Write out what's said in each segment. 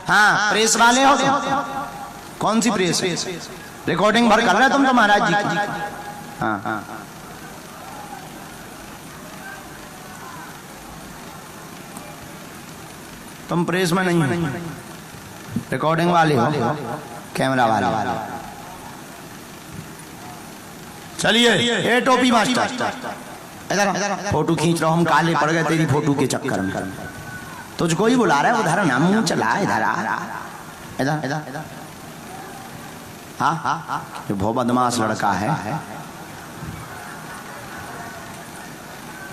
हाँ प्रेस वाले हो तुम? कौन सी प्रेस? रिकॉर्डिंग भर कर रहे तुम तो महाराज जी की। हाँ हाँ तुम प्रेस में नहीं हो, रिकॉर्डिंग वाले हो, कैमरा वाले। चलिए ये टोपी मास्टर इधर फोटो खींच रहा हूँ, हम काले पड़ गए तेरी फोटो के चक्कर में। तुझको ही बुला रहा है उधर ना, मुंह चला इधर आ, इधर इधर। हाँ हाँ ये बहुत बदमाश लड़का है।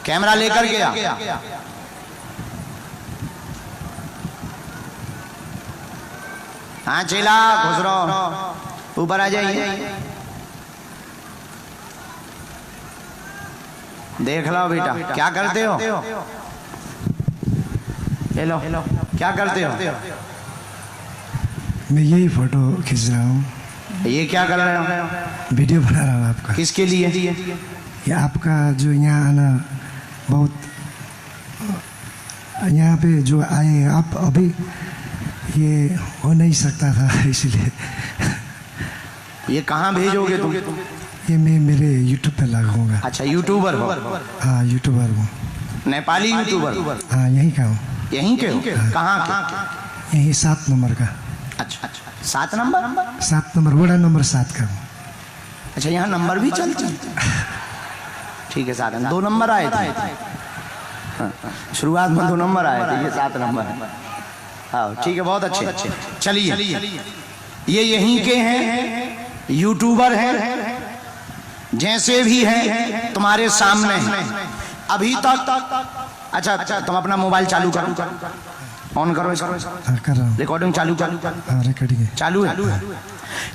कैमरा लेकर गया। हाँ चेला घुस रहो, ऊपर आ जाइए। देख लो बेटा क्या करते हो, ले लो क्या करते हो? मैं यही फोटो खींच रहा हूँ। ये क्या कर रहे हो? वीडियो बना रहा हूँ आपका। किसके लिए? ये आपका जो यहाँ आना बहुत, यहाँ पे जो आए आप अभी, ये हो नहीं सकता था इसलिए। ये कहाँ भेजोगे तुम? ये मैं मेरे यूट्यूब पे लगाऊंगा। अच्छा यूट्यूबर हो? हाँ यूट्यूबर हूँ। नेपाली यूट्यूबर? हाँ यहीं का हूँ। यहीं के हो? कहाँ? यहीं 7 नंबर का। अच्छा 7 नंबर? 7 नंबर वार्ड नंबर 7 का हूँ। अच्छा यहाँ नंबर भी चलते हैं? ठीक है 7 2 नंबर आए थे। शुरुआत में 2 नंबर आए थे, ये 7 नंबर है। हाँ ठीक है बहुत अच्छे। चलिए ये यहीं के हैं, यूट्यूबर हैं, जैसे भी हैं तुम्हारे सामने हैं अभी तक। अच्छा तुम अपना मोबाइल चालू करो, ऑन करो इसको। कर रहा हूँ। रिकॉर्डिंग चालू करो। रिकॉर्डिंग चालू है।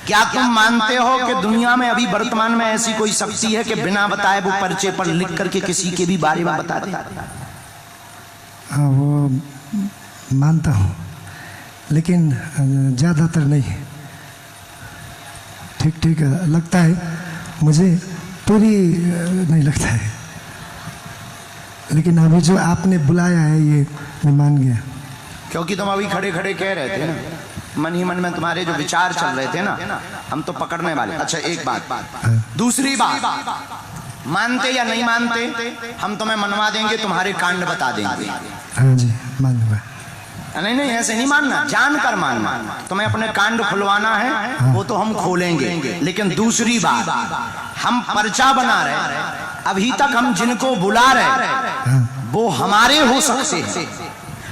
क्या तुम मानते हो कि दुनिया में अभी वर्तमान में ऐसी कोई शक्ति है कि बिना बताए वो पर्चे पर लिख करके किसी के भी बारे में बता दे? हाँ वो मानता हूँ, लेकिन ज़्यादातर नहीं। ठीक लगता है मुझे, पूरी नहीं लगता है। लेकिन अभी जो आपने बुलाया है ये मैं मान गया। क्योंकि तुम अभी खड़े खड़े कह रहे थे ना, मन ही मन में तुम्हारे जो विचार चल रहे थे ना, हम तो पकड़ने वाले। अच्छा एक बात, दूसरी बात, मानते या नहीं मानते हम तुम्हें मनवा देंगे, तुम्हारे कांड बता देंगे। हाँ जी मानूंगा। नहीं ऐसे नहीं मानना, जानकर मानना। तुम्हें अपने कांड खुलवाना है वो तो हम खोलेंगे, लेकिन दूसरी बात, हम पर्चा बना रहे, अभी तक हम जिनको बुला रहे वो हमारे हो सकते हैं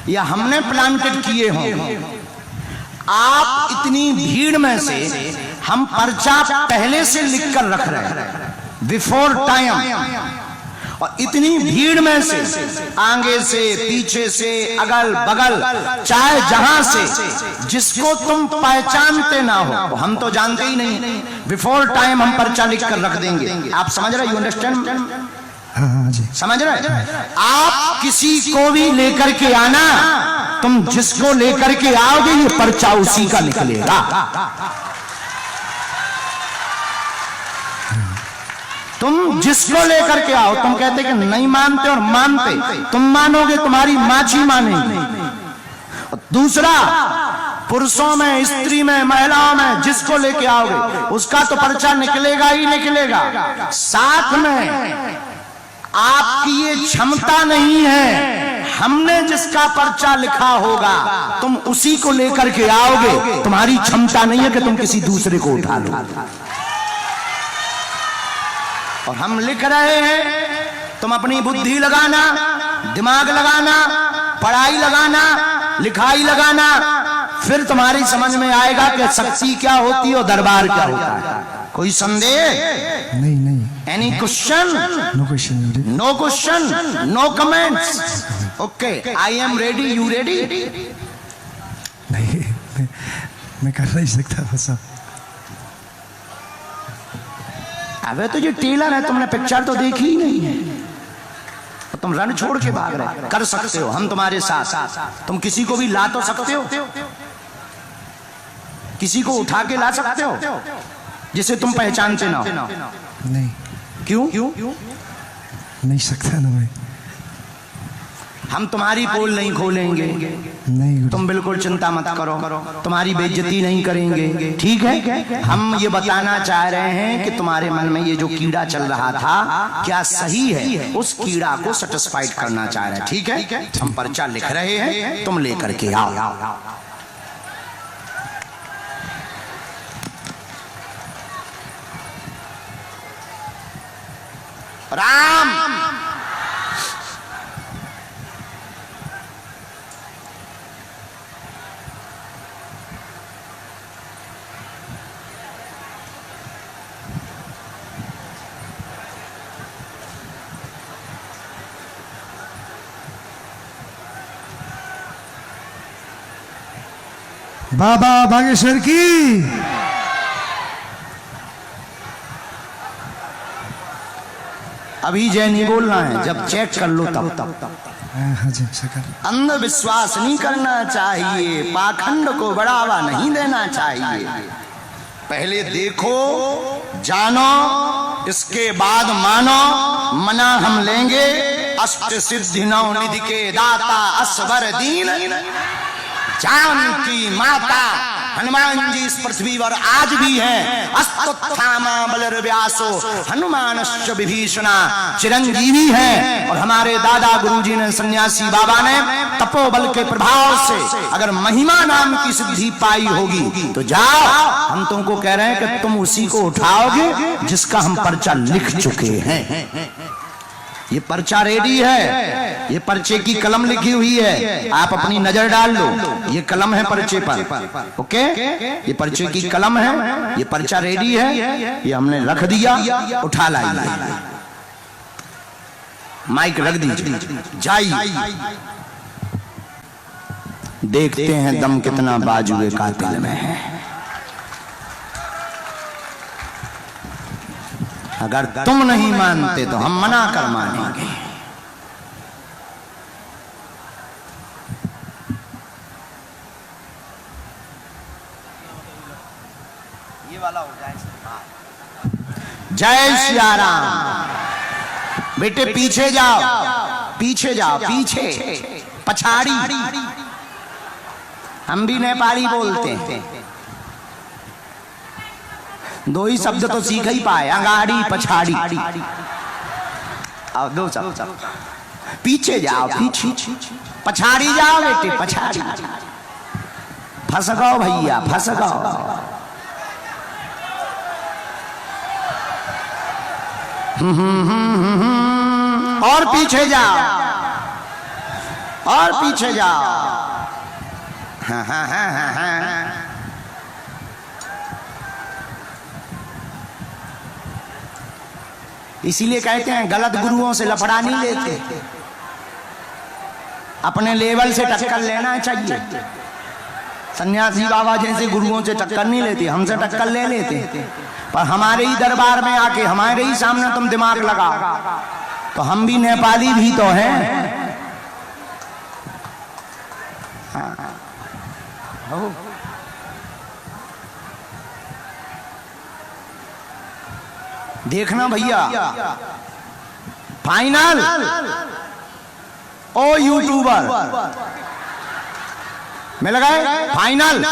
या हमने प्लांटेड किए हों। आप इतनी भीड़ में से हम पर्चा पहले से लिख कर रख रहे हैं, बिफोर टाइम, और इतनी भीड़ में से आगे से पीछे से अगल बगल चाहे जहां से जिसको तुम पहचानते ना हो, हम तो जानते ही नहीं, बिफोर टाइम हम पर्चा लिख कर रख देंगे। आप समझ रहे? You understand? हाँ जी समझ रहे? आप किसी को भी लेकर के आना, तुम जिसको लेकर के आओगे ये पर्चा उसी का निकलेगा। तुम जिसको लेकर के आओ, तुम कहते कि नहीं मानते और मानते, तुम मानोगे तुम्हारी माछी मानेगी। दूसरा, पुरुषों में, स्त्री में, महिलाओं में जिसको लेके आओगे उसका तो पर्चा निकलेगा ही निकलेगा। साथ में आपकी ये क्षमता नहीं है, हमने जिसका पर्चा लिखा होगा तुम उसी को लेकर के आओगे, तुम्हारी क्षमता नहीं है कि तुम किसी दूसरे को उठा लो। और हम लिख रहे हैं, तुम अपनी बुद्धि लगाना, दिमाग लगाना, पढ़ाई लगाना, लिखाई लगाना, फिर तुम्हारी समझ में आएगा कि शक्ति क्या होती है और दरबार क्या होता है। कोई संदेह? नहीं। Any question? No question. No question, no comments. Okay, I am ready, you ready? नहीं मैं कर नहीं सकता वो सब। अबे तो जो टेलर है, तुमने पिक्चर तो देखी ही नहीं है, तो तुम रन छोड़ के भाग रहे। कर सकते हो, हम तुम्हारे साथ। तुम किसी को भी ला तो सकते हो, किसी को उठा के ला सकते हो जिसे तुम पहचानते ना हो। नहीं। क्यों? नहीं सकता ना भाई। हम तुम्हारी पोल नहीं खोलेंगे, नहीं गुरु तुम बिल्कुल चिंता मत करो, तुम्हारी बेइज्जती नहीं करेंगे, ठीक है। हम ये बताना चाह रहे हैं कि तुम्हारे मन में ये जो कीड़ा चल रहा था क्या सही है, उस कीड़ा को सेटिस्फाइड करना चाह रहे हैं, ठीक है। हम पर्चा लिख रहे हैं, तुम लेकर के आओ। राम बाबा बागेश्वर की। अभी जय नहीं बोलना है, जब चेक कर लो तब। हाँ जी सकल। अंधविश्वास नहीं करना चाहिए, पाखंड को बढ़ावा नहीं देना चाहिए। पहले देखो, जानो, इसके बाद मानो। मना हम लेंगे, अष्ट सिद्धि नौ निधि के दाता असवर दीन जानकी माता हनुमान जी इस पृथ्वी पर आज भी हैं। अस्तुत्थामा बलर्व्यासो हनुमानश्च विभीषणा चिरंजीवी हैं। और हमारे दादा गुरुजी ने, सन्यासी बाबा ने तपोबल के प्रभाव से अगर महिमा नाम की सिद्धि पाई होगी तो जाओ, हम तुमको कह रहे हैं कि तुम उसी को उठाओगे जिसका हम पर्चा लिख चुके हैं। ये पर्चा रेडी है, ये पर्चे की कलम लिखी हुई है, आप अपनी नजर डाल लो। ये कलम है पर्चे पर, ओके, ये पर्चे की कलम है, ये पर्चा रेडी है, ये हमने रख दिया, उठा लाइए, माइक रख दीजिए, जाइए। देखते हैं दम कितना बाजुए कातिल में है। अगर तुम नहीं मानते तो हम मना कर मानेंगे। ये वाला हो जाए। जय सिया राम। बेटे पीछे जाओ, पीछे जाओ, पीछे, पछाड़ी। हम भी नेपाली बोलते हैं, दो ही शब्द तो सीख ही पाए, अंगाड़ी पछाड़ी। अब दो शब्द, पीछे जाओ, पीछे, पछाड़ी जाओ बेटे, पछाड़ी। फंस गओ भैया, फंस गओ। और पीछे जाओ, और पीछे जाओ। हाँ हाँ हाँ हाँ हाँ। इसीलिए कहते हैं गलत गुरुओं से लफड़ा नहीं लेते, अपने लेवल से टक्कर लेना चाहिए। सन्यासी बाबा जैसे गुरुओं से टक्कर नहीं लेते, हमसे टक्कर ले लेते, पर हमारे ही दरबार में आके हमारे ही सामने तुम दिमाग लगा, तो हम भी नेपाली भी तो हैं। हाँ। देखना भैया, फाइनल। ओ यूट्यूबर मिल गए, फाइनल।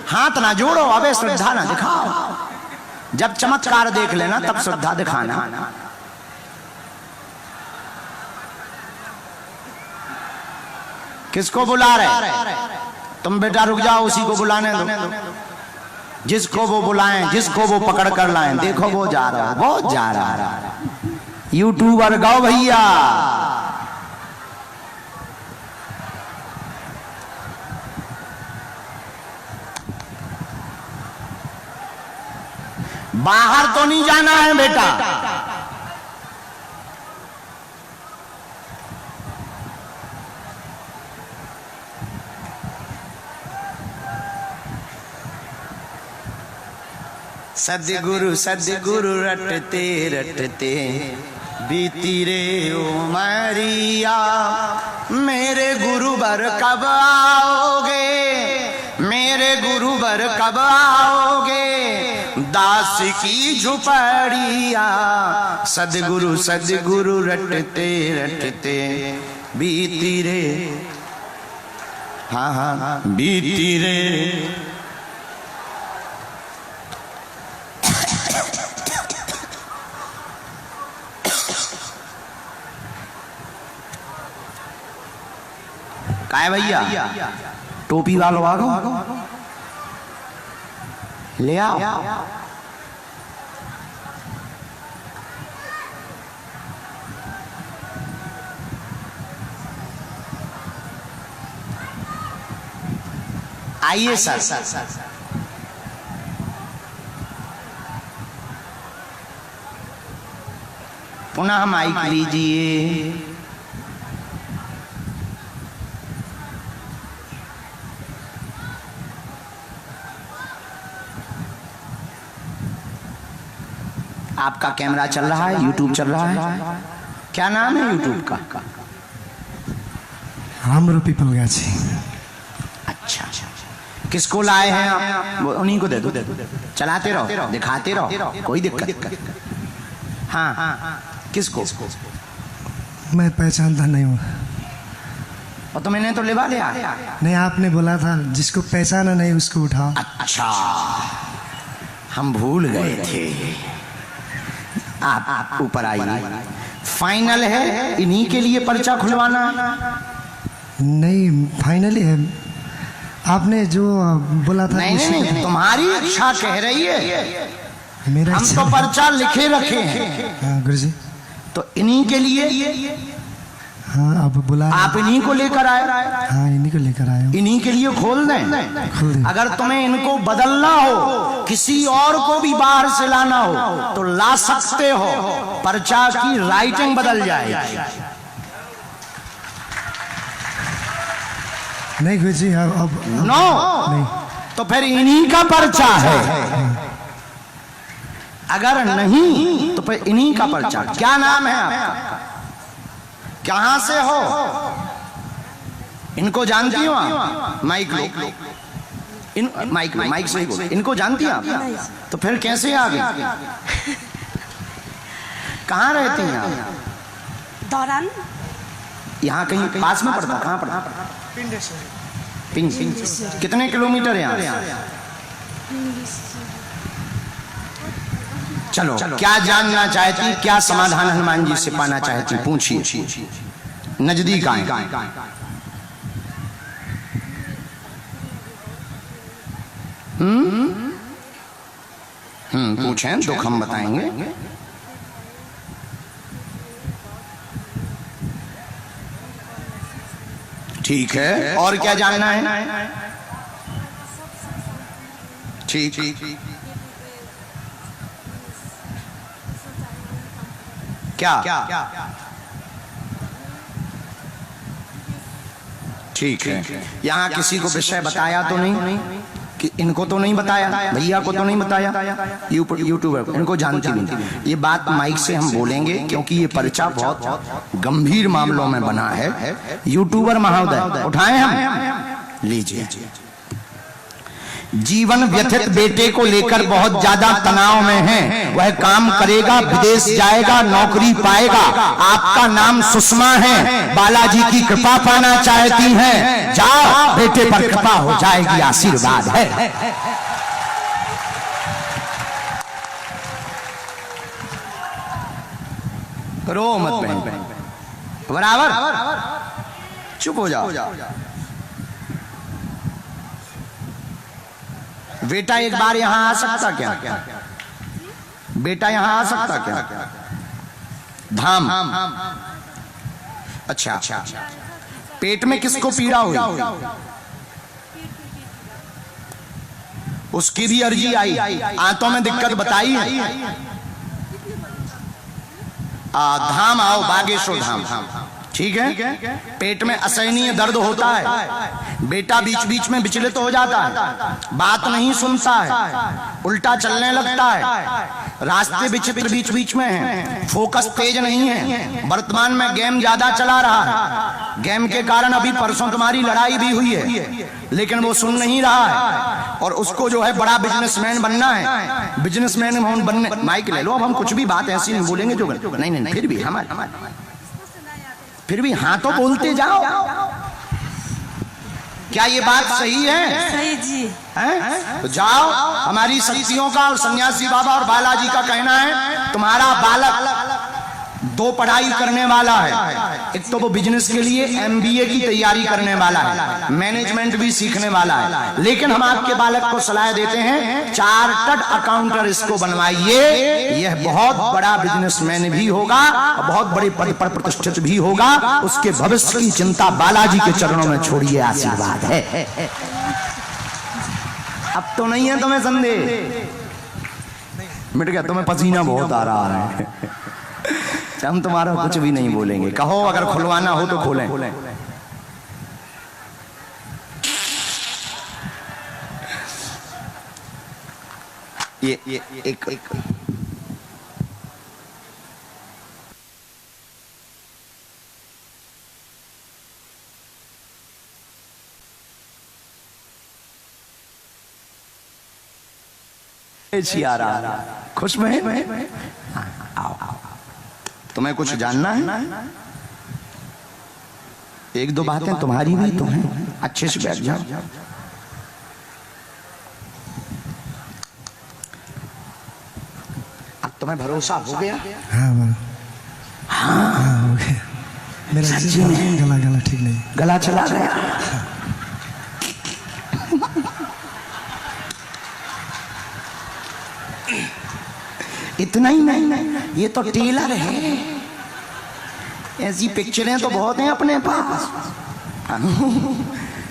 हाथ ना जोड़ो, अबे श्रद्धा ना दिखाओ। जब चमत्कार देख लेना तब श्रद्धा दिखाना। किसको बुला रहे तुम? बेटा रुक जाओ, उसी को बुलाने दो, जिसको वो बुलाएं, जिसको वो पकड़ कर लाएं। देखो वो जा रहा है, वो जा रहा है। यूट्यूबर गाओ भैया। बाहर तो नहीं जाना है बेटा, सद्गुरु सद्गुरु रटते रटते बीती रे उमरिया, मेरे गुरुवर कब आओगे, मेरे गुरुवर कब आओगे, दास की झुपड़िया। सद्गुरु सद्गुरु रटते रटते बीती रे, हाँ हाँ बीती रे। काय भैया टोपी वालों आगो ले आओ। आइए सर। पुनः माइक लीजिए। आपका कैमरा चल रहा है, यूट्यूब चल रहा है। क्या नाम है यूट्यूब का? हाम्रो पीपल गाछी। अच्छा, किसको लाए हैं आप? उन्हीं को दे दो, चलाते रहो, दिखाते रहो, कोई दिक्कत। हाँ, किसको? मैं पहचानता नहीं हूँ। और तो मैंने तो लिवा लिया। नहीं, आपने बोला था जिसको पहचाना नहीं उसको उठाओ। अच्छा, हम भूल गए थे। आप ऊपर आइए। फाइनल है, इन्हीं के लिए पर्चा खुलवाना? नहीं, फाइनली है। आपने जो बोला था नहीं, तुम्हारी इच्छा कह रही है। मेरा हम तो पर्चा लिखे रखे हैं। हाँ गुरुजी, तो इन्हीं के लिए। हाँ, अब बुला आप इन्हीं को लेकर आए। हाँ, इन्हीं को लेकर आए। इन्हीं के लिए खोल दें। खोल दें। अगर तुम्हें इनको बदलना हो, किसी और को भी बाहर से लाना हो तो ला सकते हो। पर्चा की राइटिंग बदल जाएगी। नहीं गुरुजी, अब नो, नहीं। तो फिर इन्हीं का पर्चा है। अगर नहीं तो फिर इन्हीं का पर्चा। क्या नाम है आपका? कहां से हो? इनको जानती हो आप? माइक लो, माइक से ही बोलो। इनको जानती हैं आप? तो फिर कैसे आ गई? कहाँ रहती हैं आप? दौरान यहाँ कहीं पास में पड़ता? कहाँ पड़ता? पिंड। कितने किलोमीटर है यहाँ? चलो, क्या जानना चाहती, क्या समाधान हनुमान जी से पाना चाहती, पूछिए। नजदीक आए। पूछें, दुख हम बताएंगे। ठीक है, और क्या जानना है? ठीक। क्या? ठीक है। यहाँ किसी को विषय बताया तो नहीं? कि इनको तो नहीं बताया, भैया को तो नहीं बताया, यूट्यूबर इनको जानती नहीं। ये बात माइक से हम बोलेंगे क्योंकि ये पर्चा बहुत गंभीर मामलों में बना है। यूट्यूबर महोदय उठाएं हम, लीजिए। जीवन व्यथित बेटे को लेकर बहुत ज्यादा तनाव में है। वह काम करेगा, विदेश जाएगा, नौकरी पाएगा। आपका नाम सुषमा है, बालाजी की कृपा पाना चाहती हैं। जाओ, बेटे पर कृपा हो जाएगी, आशीर्वाद है। रो मत बहन, बराबर चुप हो जाओ। बेटा एक बार यहाँ आ सकता क्या? बेटा यहाँ आ सकता क्या? धाम। अच्छा, पेट में किसको पीड़ा हुई? उसकी भी अर्जी आई, आंतों में दिक्कत बताई है। धाम आओ, बागेश्वर धाम। ठीक है। पेट में असहनीय दर्द होता है, बेटा बीच बीच में विचलित हो जाता है, बात नहीं सुनता है, उल्टा चलने लगता है, रास्ते विचित्र बीच बीच में हैं, फोकस तेज नहीं है, वर्तमान में गेम ज्यादा चला रहा है, गेम के कारण अभी परसों तुम्हारी लड़ाई भी हुई है, लेकिन वो सुन नहीं रहा है, और उसको जो है बड़ा बिजनेसमैन बनना है। बिजनेसमैन बनने, माइक ले लो, अब हम कुछ भी बात ऐसी नहीं बोलेंगे जो नहीं, फिर भी हमारे फिर भी हाँ तो बोलते जाओ। क्या ये बात सही है? सही जी। हैं? तो जाओ, हमारी शक्तियों का और सन्यासी बाबा और बालाजी का कहना है तुम्हारा बालक 2 पढ़ाई करने वाला है। एक तो वो बिजनेस के लिए MBA की तैयारी करने वाला है, मैनेजमेंट भी सीखने वाला है, लेकिन हम आपके बालक को सलाह देते हैं चार्टर्ड अकाउंटर इसको बनवाइए। यह बहुत बड़ा बिजनेसमैन भी होगा और बहुत बड़े पद पर प्रतिष्ठित भी होगा। उसके भविष्य की चिंता बालाजी के चरणों में छोड़िए, आशीर्वाद है। अब तो नहीं है तुम्हें संदेह? मिट गया? तुम्हें पसीना बहुत आ रहा है। हम तुम्हारा कुछ भी नहीं बोलेंगे। कहो अगर खुलवाना हो तो खोलें। ये एक सियारा खुश में आओ। तुम्हें कुछ जानना है? 1-2 बातें तुम्हारी भी तो हैं, अच्छे से बैठ जाओ। अब तुम्हें भरोसा हो गया? हाँ हो गया। मेरा गला ठीक नहीं, गला चला गया। इतना ही नहीं, ये तो टेलर है। ऐसी पिक्चरें तो बहुत हैं अपने पास।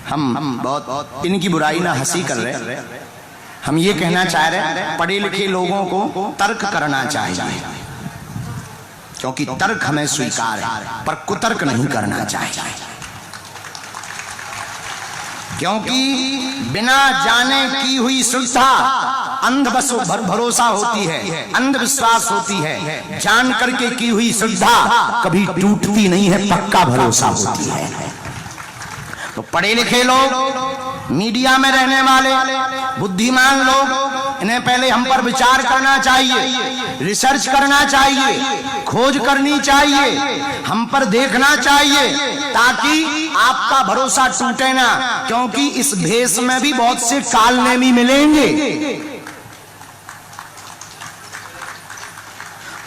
हम बहुत इनकी बुराई ना हंसी कर रहे, हम ये कहना चाह रहे पढ़े लिखे लोगों को तर्क करना चाहिए, क्योंकि तर्क हमें स्वीकार है, पर कुतर्क नहीं करना चाहिए। क्योंकि बिना जाने की हुई श्रद्धा अंध भरोसा होती है, अंधविश्वास होती है। जान करके की हुई श्रद्धा कभी टूटती नहीं है, पक्का भरोसा होती है। तो पढ़े लिखे लोग, मीडिया में रहने वाले बुद्धिमान लोग, इन्हें पहले हम पर विचार करना चाहिए, रिसर्च करना चाहिए, खोज करनी चाहिए, हम पर देखना चाहिए, ताकि आपका भरोसा टूटे ना। क्योंकि इस भेष में भी बहुत से कालनेमी मिलेंगे।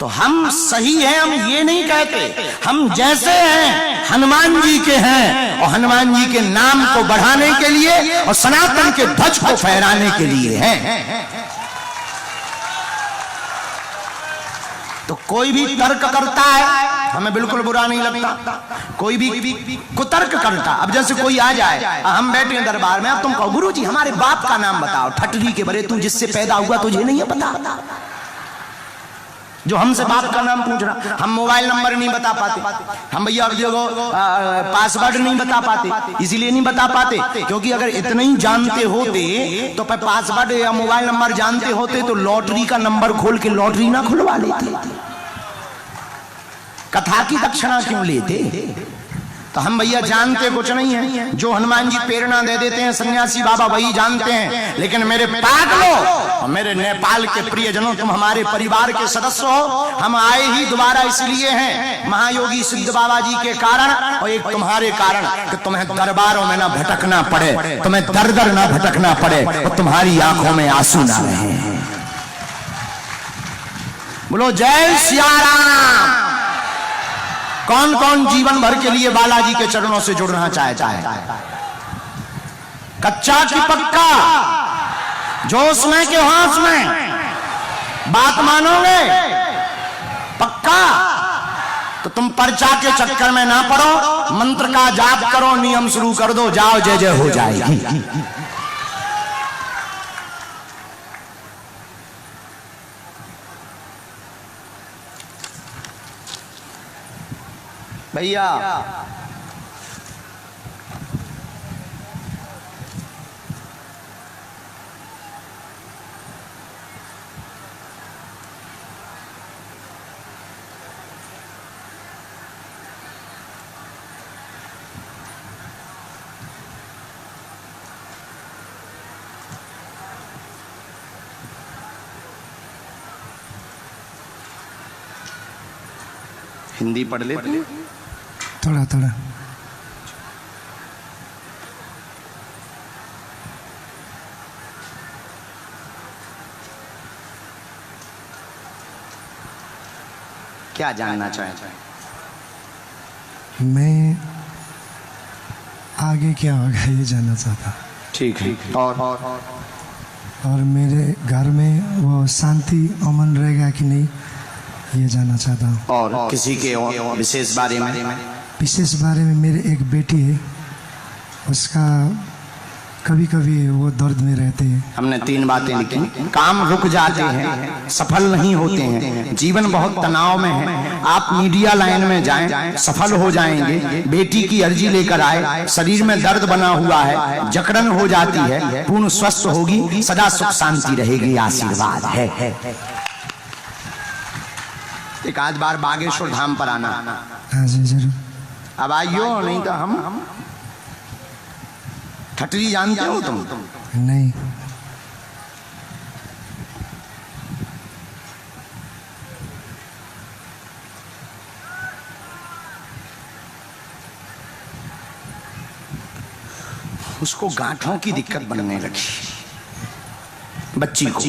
तो हम सही हैं, हम ये नहीं कहते। हम जैसे हैं हनुमान जी के हैं, और हनुमान जी के नाम को बढ़ाने के लिए और सनातन के ध्वज को फहराने के लिए हैं। तो कोई भी तर्क करता है, हमें बिल्कुल बुरा नहीं लगता। कोई भी कुतर्क करता, अब जैसे कोई आ जाए, हम बैठे हैं दरबार में, अब तुम कहो गुरु जी हमारे बाप का नाम बताओ, ठटरी के बरे तू जिससे पैदा हुआ तुझे नहीं है पता? जो हमसे बाप का नाम पूछ रहा, हम मोबाइल नंबर नहीं बता पाते, हम भैया पासवर्ड नहीं बता पाते। इसीलिए नहीं बता पाते क्योंकि अगर इतना ही जानते होते तो पासवर्ड या मोबाइल नंबर जानते होते तो लॉटरी का नंबर खोल के लॉटरी ना खुलवा लेते, कथा की दक्षिणा क्यों लेते? तो हम भैया जानते कुछ नहीं है, जो हनुमान जी प्रेरणा दे देते हैं सन्यासी बाबा वही जानते हैं। लेकिन मेरे पागलों और मेरे नेपाल के प्रियजनों, तुम हमारे परिवार के सदस्य हो। हम आए ही दोबारा इसलिए हैं, महायोगी सिद्ध बाबा जी के कारण और एक तुम्हारे कारण, कि तुम्हें दरबारों में ना भटकना पड़े, तुम्हें दर दर ना भटकना पड़े और तुम्हारी आंखों में आंसू ना रहे। बोलो जय सिया राम। कौन कौन जीवन भर के लिए बालाजी के चरणों से जुड़ना चाहता है? कच्चा की पक्का, जोश में के होश में, बात मानोगे पक्का? तो तुम पर्चा के चक्कर में ना पड़ो, मंत्र का जाप करो, नियम शुरू कर दो, जाओ जय जय हो जाएगी। भैया हिंदी पढ़ लेते? थोड़ा थोड़ा। क्या जानना चाहते हैं? मैं आगे क्या होगा ये जानना चाहता। ठीक है। और मेरे घर में वो शांति अमन रहेगा कि नहीं ये जानना चाहता हूँ। और किसी के विशेष बारे में? विशेष बारे में मेरे एक बेटी है, उसका कभी कभी वो दर्द में रहते हैं। हमने 3 बातें लिखी। काम रुक जाते हैं, सफल नहीं होते हैं, जीवन बहुत तनाव में है, आप मीडिया लाइन में जाएं, सफल हो जाएंगे, बेटी की अर्जी लेकर आए, शरीर में दर्द बना हुआ है, जकड़न हो जाती है, पूर्ण स्वस्थ होगी, सदा सुख शांति रहेगी, आशीर्वाद है। एक आध बार बागेश्वर धाम पर आना। हाँ जी जरूर। अब आइयो, नहीं तो हम ठटरी जानते हो तुम? नहीं। उसको गांठों की दिक्कत बनने लगी, बच्ची को।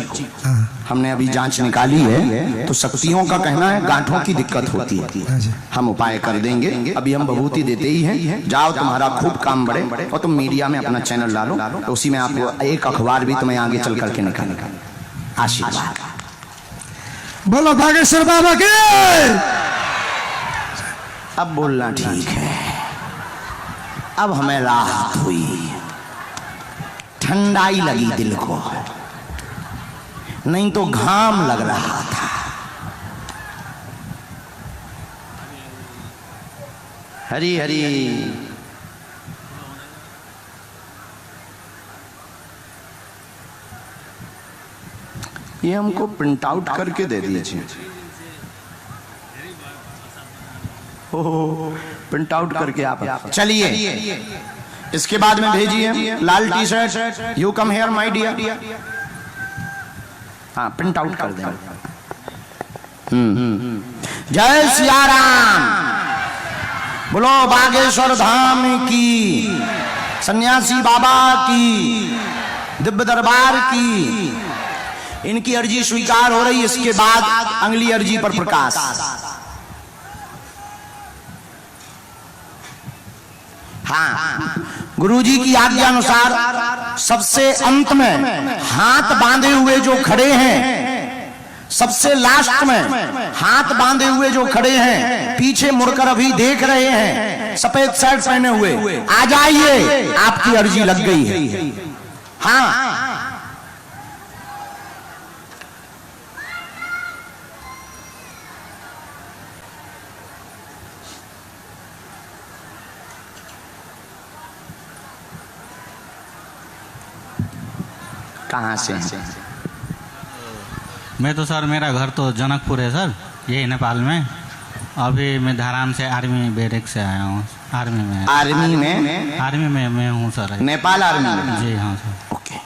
हमने अभी जांच निकाली है तो शक्तियों का कहना है गांठों की दिक्कत होती है। हम उपाय कर देंगे, अभी हम विभूति देते ही हैं। जाओ, तुम्हारा खूब काम बढ़े और तुम मीडिया में अपना चैनल डालो, तो उसी में आपको एक अखबार भी तुम्हें आगे चल करके निकालेगा। आशीर्वाद। बोलो बागेश्वर बाबा के। अब बोलना ठीक है। अब हमें राहत हुई, ठंडाई लगी दिल को, नहीं तो घाम लग रहा था। हरी हरी। ये हमको प्रिंट आउट करके दे दीजिए। प्रिंट आउट करके आप चलिए। इसके बाद में भेजिए लाल T shirt, you come here my dear. हाँ, प्रिंट आउट कर दें। जय सिया राम। बोलो बागेश्वर धाम की, सन्यासी बाबा की, दिव्य दरबार की। इनकी अर्जी स्वीकार हो रही, इसके बाद अगली अर्जी पर प्रकाश। हाँ, गुरुजी की आज्ञा अनुसार सबसे अंत में हाथ बांधे हुए जो खड़े हैं, सबसे लास्ट में हाथ बांधे हुए जो खड़े हैं, पीछे मुड़कर अभी देख रहे हैं, सफेद शर्ट पहने हुए, आ जाइए, आपकी अर्जी लग गई है। हाँ, कहाँ से? मैं तो सर, मेरा घर तो जनकपुर है सर, यही नेपाल में। अभी मैं धरान से आर्मी बैरक से आया हूँ। आर्मी में मैं हूँ सर। नेपाल आर्मी में? जी हाँ सर। ओके।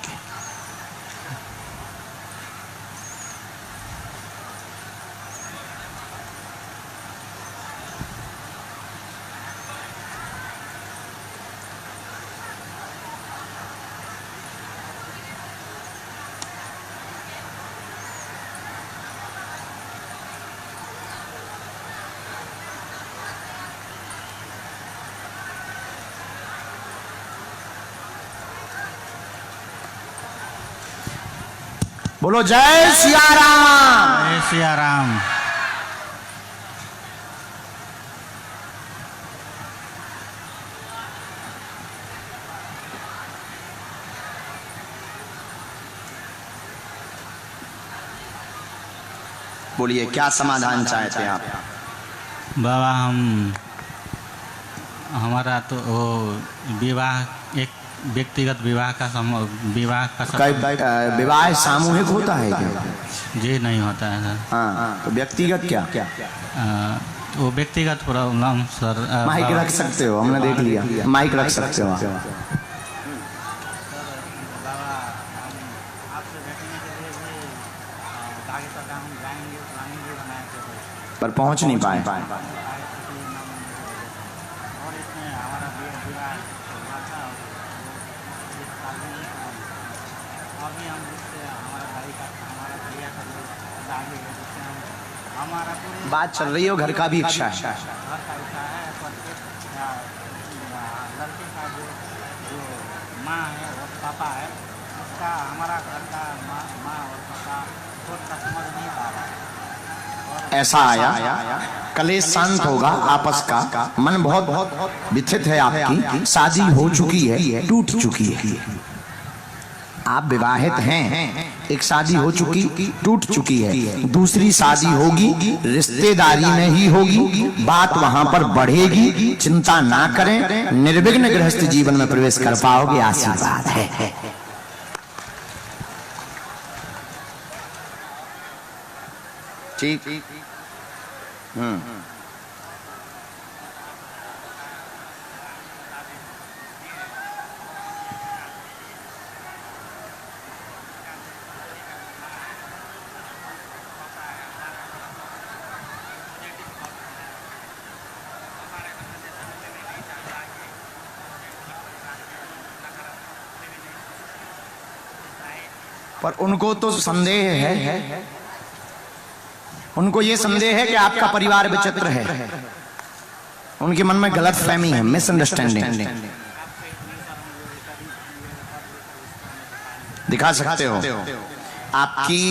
बोलो जय सिया राम। जय सिया राम। बोलिए, क्या समाधान चाहते हैं आप? बाबा, हमारा तो वो विवाह, एक व्यक्तिगत विवाह का विवाह सामूहिक होता है क्या? जी नहीं होता है सर। हाँ, तो व्यक्तिगत क्या? वो व्यक्तिगत प्रॉब्लम सर। माइक रख सकते हो, हमने देख लिया, माइक रख सकते हो आप। पर पहुंच नहीं पाए। अभी हम जिससे हमारा भाई का हमारा भैया का जो शादी है जिससे हम हमारा पूरे बात चल रही है, घर का भी इच्छा है। घर का इच्छा है पर लड़के का जो माँ है और पापा है उसका हमारा घर का माँ और पापा थोड़ा सा समझ नहीं पा रहा है। ऐसा आया कलेश शांत होगा आपस का, मन बहुत व्यथित है आपकी, शादी हो चुकी है, टूट चुकी है, आप विवाहित हैं, एक शादी हो चुकी टूट चुकी है, दूसरी शादी होगी रिश्तेदारी में ही होगी, बात वहां पर बढ़ेगी, चिंता ना करें, निर्विघ्न गृहस्थ जीवन में प्रवेश कर पाओगे, आशीर्वाद है। ठीक। पर उनको तो संदेह है, उनको ये संदेह है कि आपका परिवार विचित्र है, उनके मन में गलत फहमी है, मिसअंडरस्टैंडिंग। दिखा सकते हो आपकी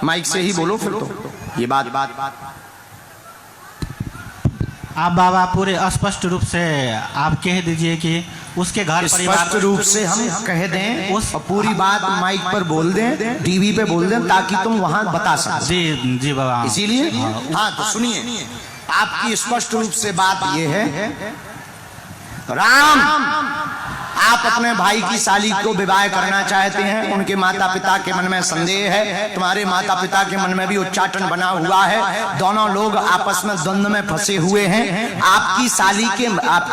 माइक से ही बोलो फिर तो ये बात आप बाबा पूरे स्पष्ट रूप से आप कह दीजिए कि उसके घर परिवार स्पष्ट रूप से हम कह दें और पूरी बात माइक पर बोल दें, टीवी पे बोल दें, ताकि तुम वहां बता सको। जी बाबा, इसीलिए हाँ तो सुनिए, आपकी स्पष्ट रूप से बात यह है, राम आप अपने भाई की साली को विवाह करना चाहते हैं, उनके माता पिता के मन में संदेह है, तुम्हारे माता पिता के मन में भी उच्चाटन बना हुआ है, दोनों लोग आपस में द्वंद्व में फंसे हुए हैं, आपकी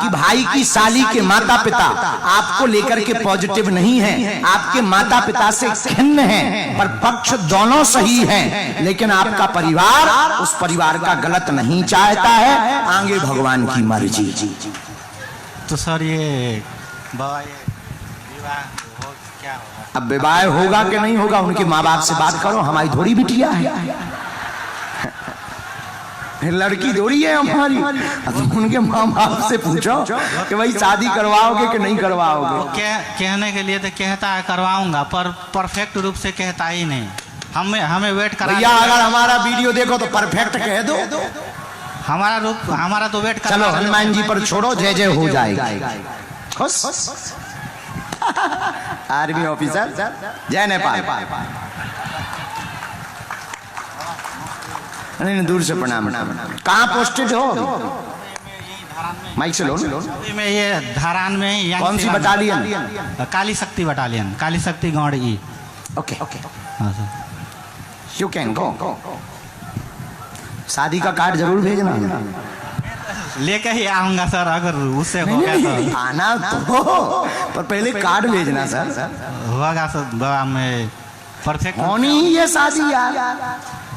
भाई की साली के माता पिता आपको लेकर के पॉजिटिव नहीं है, आपके माता पिता से खिन्न हैं, पर पक्ष दोनों सही हैं, लेकिन आपका परिवार उस परिवार का गलत नहीं चाहता है, आगे भगवान की मर्जी। तो सर ये बाबा ये विवाह हो क्या होगा? अब विवाह होगा कि नहीं होगा उनके माँ बाप से बात करो, हमारी थोड़ी बिटिया है, लड़की थोड़ी है हमारी, अब उनके माँ बाप से पूछो कि भाई शादी करवाओगे कि नहीं करवाओगे। कहने के लिए तो कहता है करवाऊंगा, पर परफेक्ट रूप से कहता ही नहीं, हमें वेट करा। भैया अगर हमारा वीडियो देखो तो परफेक्ट कह दो, हमारा तो वेट कर। चलो हनुमान जी पर छोड़ो, जय जय हो जाएगा। खुश आर्मी ऑफिसर, जय नेपाल। नहीं दूर से प्रणाम। कहाँ पोस्टेड हो? माइक से लो। में ये धारान में कौन सी बटालियन? काली शक्ति बटालियन, काली शक्ति गौड़ ई। ओके हाँ सर, यू कैन गो। शादी का कार्ड जरूर भेजना, लेके ही आऊंगा सर, अगर उससे हो गया तो। आना तो, पर पहले कार्ड भेजना सर। होगा सर बाबा, मैं परफेक्ट होनी ही है शादी यार,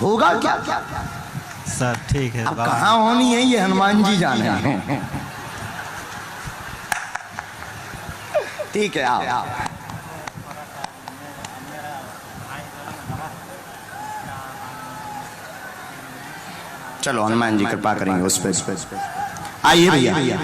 होगा क्या सर? ठीक है। अब कहाँ होनी है ये हनुमान जी जाने हैं। ठीक है आओ। चलो हनुमान जी कृपा करेंगे उस पर। आइए भैया।